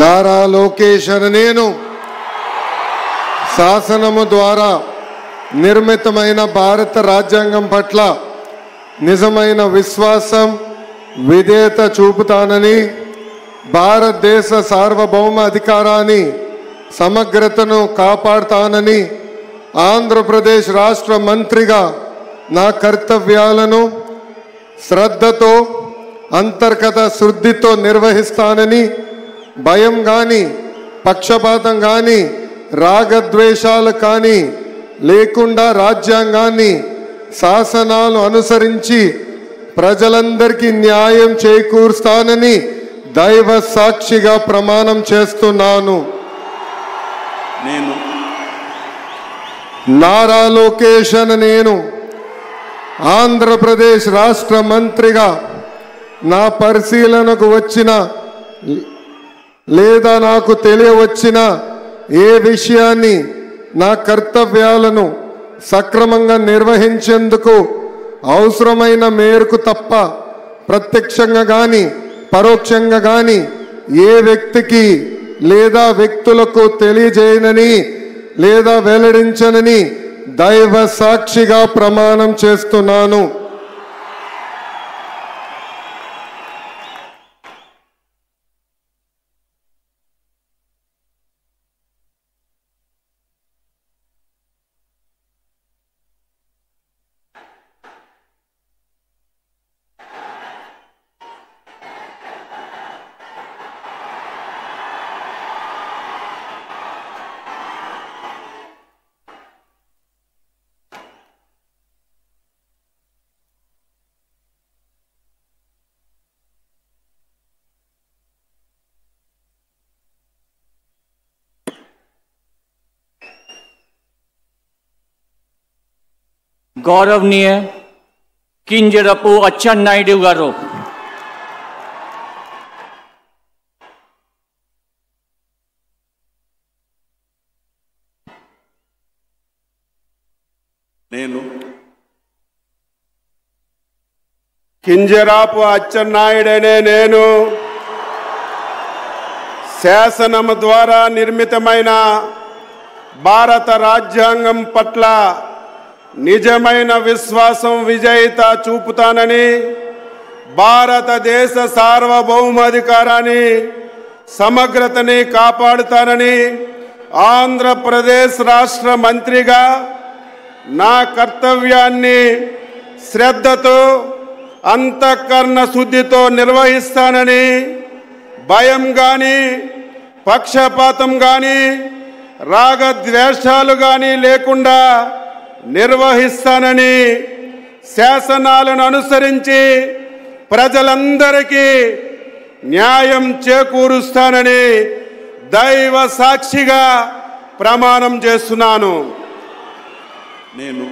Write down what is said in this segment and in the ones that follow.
నారా లోకేష్ అనే నేను శాసనము ద్వారా నిర్మితమైన భారత రాజ్యాంగం పట్ల నిజమైన విశ్వాసం విధేయత చూపుతానని, భారతదేశ సార్వభౌమ అధికారాన్ని సమగ్రతను కాపాడుతానని, ఆంధ్రప్రదేశ్ రాష్ట్ర మంత్రిగా నా కర్తవ్యాలను శ్రద్ధతో అంతర్గత శుద్ధితో నిర్వహిస్తానని, భయం కానీ పక్షపాతం కానీ రాగద్వేషాలు కానీ లేకుండా రాజ్యాంగాన్ని శాసనాలు అనుసరించి ప్రజలందరికీ న్యాయం చేకూరుస్తానని దైవ సాక్షిగా ప్రమాణం చేస్తున్నాను. నేను నారా లోకేష్ అనే నేను ఆంధ్రప్రదేశ్ రాష్ట్ర మంత్రిగా నా పరిశీలనకు వచ్చిన లేదా నాకు తెలియవచ్చిన ఏ విషయాన్ని నా కర్తవ్యాలను సక్రమంగా నిర్వహించేందుకు అవసరమైన మేరకు తప్ప ప్రత్యక్షంగా కానీ పరోక్షంగా కానీ ఏ వ్యక్తికి లేదా వ్యక్తులకు తెలియజేయనని లేదా వెల్లడించనని దైవ సాక్షిగా ప్రమాణం చేస్తున్నాను. गौरवनीय किंजरपु अच्चन्नायुडु गारू నేను కింజరాపు అచ్చెన్నాయుడనే నేను శాసనము ద్వారా నిర్మితమైన భారత రాజ్యాంగం పట్ల నిజమైన విశ్వాసం విజేత చూపుతానని, భారతదేశ సార్వభౌమాధికారాన్ని సమగ్రతని కాపాడుతానని, ఆంధ్రప్రదేశ్ రాష్ట్ర మంత్రిగా నా కర్తవ్యాన్ని శ్రద్ధతో అంతఃకరణ శుద్ధితో నిర్వహిస్తానని, భయం కానీ పక్షపాతం కానీ రాగద్వేషాలు కానీ లేకుండా నిర్వహిస్తానని, శాసనాలను అనుసరించి ప్రజలందరికీ న్యాయం చేకూరుస్తానని దైవ సాక్షిగా ప్రమాణం చేస్తున్నాను. నేను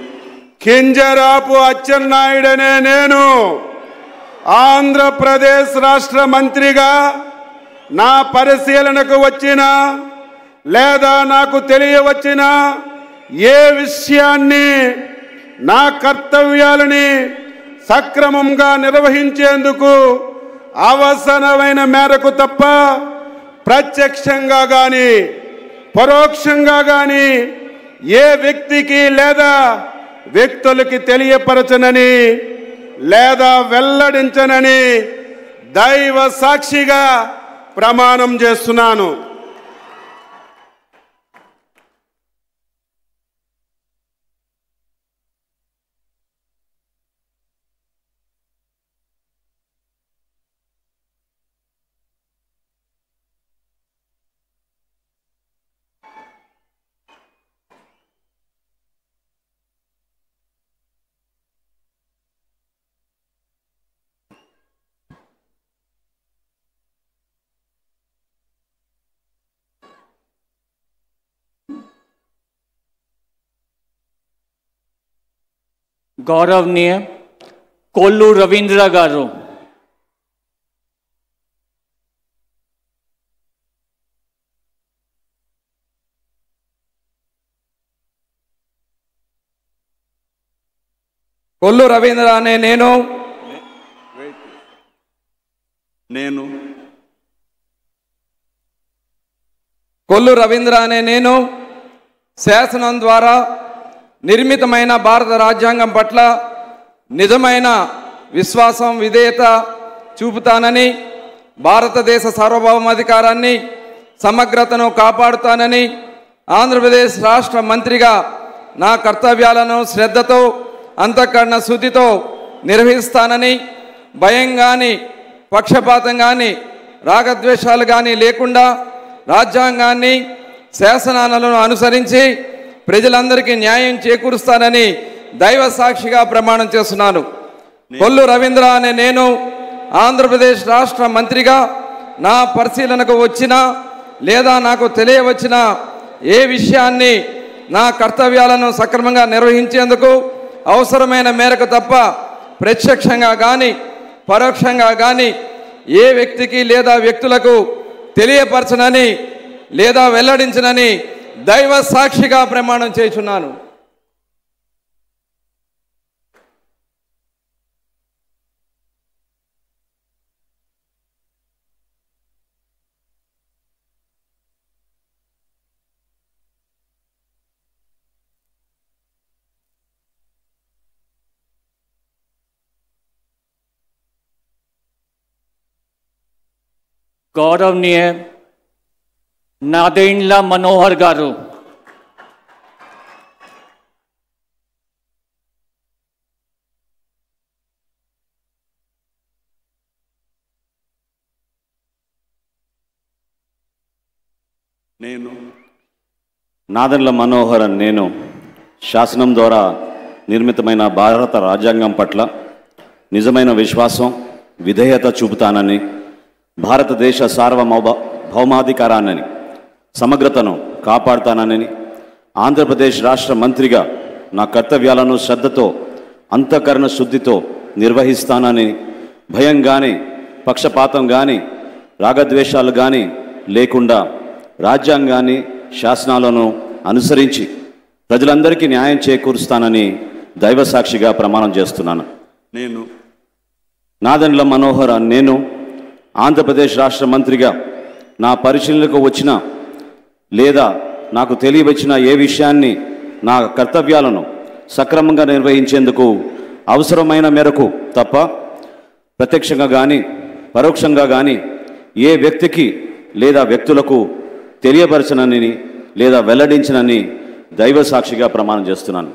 కింజరాపు అచ్చెన్నాయుడనే నేను ఆంధ్రప్రదేశ్ రాష్ట్ర మంత్రిగా నా పరిశీలనకు వచ్చిన లేదా నాకు తెలియవచ్చిన ఏ విషయాన్ని నా కర్తవ్యాలని సక్రమంగా నిర్వహించేందుకు అవసరమైన మేరకు తప్ప ప్రత్యక్షంగా కానీ పరోక్షంగా కానీ ఏ వ్యక్తికి లేదా వ్యక్తులకి తెలియపరచనని లేదా వెల్లడించనని దైవ సాక్షిగా ప్రమాణం చేస్తున్నాను. गौरवनीय कोल्लू रवींद्र गारू కొల్లు రవీంద్ర అనే నేను నేను కొల్లు రవీంద్ర అనే నేను శాసనం ద్వారా నిర్మితమైన భారత రాజ్యాంగం పట్ల నిజమైన విశ్వాసం విధేయత చూపుతానని, భారతదేశ సార్వభౌమాధికారాన్ని సమగ్రతను కాపాడుతానని, ఆంధ్రప్రదేశ్ రాష్ట్ర మంత్రిగా నా కర్తవ్యాలను శ్రద్ధతో అంతఃకరణ శుద్ధితో నిర్వహిస్తానని, భయం కానీ పక్షపాతం కానీ రాగద్వేషాలు కానీ లేకుండా రాజ్యాంగాన్ని శాసనాలను అనుసరించి ప్రజలందరికీ న్యాయం చేకూరుస్తానని దైవ సాక్షిగా ప్రమాణం చేస్తున్నాను. కొల్లు రవీంద్ర అనే నేను ఆంధ్రప్రదేశ్ రాష్ట్ర మంత్రిగా నా పరిశీలనకు వచ్చిన లేదా నాకు తెలియవచ్చిన ఏ విషయాన్ని నా కర్తవ్యాలను సక్రమంగా నిర్వహించేందుకు అవసరమైన మేరకు తప్ప ప్రత్యక్షంగా కానీ పరోక్షంగా కానీ ఏ వ్యక్తికి లేదా వ్యక్తులకు తెలియపరచనని లేదా వెల్లడించనని దైవ సాక్షిగా ప్రమాణం చేయుచున్నాను. गौरवनीय नादेंड्ला मनोहर गारू, నేను నాదెండ్ల మనోహర్ నేను శాసనం ద్వారా నిర్మితమైన భారత రాజ్యాంగం పట్ల నిజమైన విశ్వాసం విధేయత చూపుతానని, భారతదేశ సార్వభౌమాధికారాన్ని సమగ్రతను కాపాడుతానని, ఆంధ్రప్రదేశ్ రాష్ట్ర మంత్రిగా నా కర్తవ్యాలను శ్రద్ధతో అంతఃకరణ శుద్ధితో నిర్వహిస్తానని, భయం కానీ పక్షపాతం కానీ రాగద్వేషాలు కానీ లేకుండా రాజ్యాంగాన్ని శాసనాలను అనుసరించి ప్రజలందరికీ న్యాయం చేకూరుస్తానని దైవ సాక్షిగా ప్రమాణం చేస్తున్నాను. నేను నాదెండ్ల మనోహర్ నేను ఆంధ్రప్రదేశ్ రాష్ట్ర మంత్రిగా నా పరిశీలనకు వచ్చిన లేదా నాకు తెలియవచ్చిన ఏ విషయాన్ని నా కర్తవ్యాలను సక్రమంగా నిర్వహించేందుకు అవసరమైన మేరకు తప్ప ప్రత్యక్షంగా కానీ పరోక్షంగా కానీ ఏ వ్యక్తికి లేదా వ్యక్తులకు తెలియపరచనని లేదా వెల్లడించనని దైవ సాక్షిగా ప్రమాణం చేస్తున్నాను.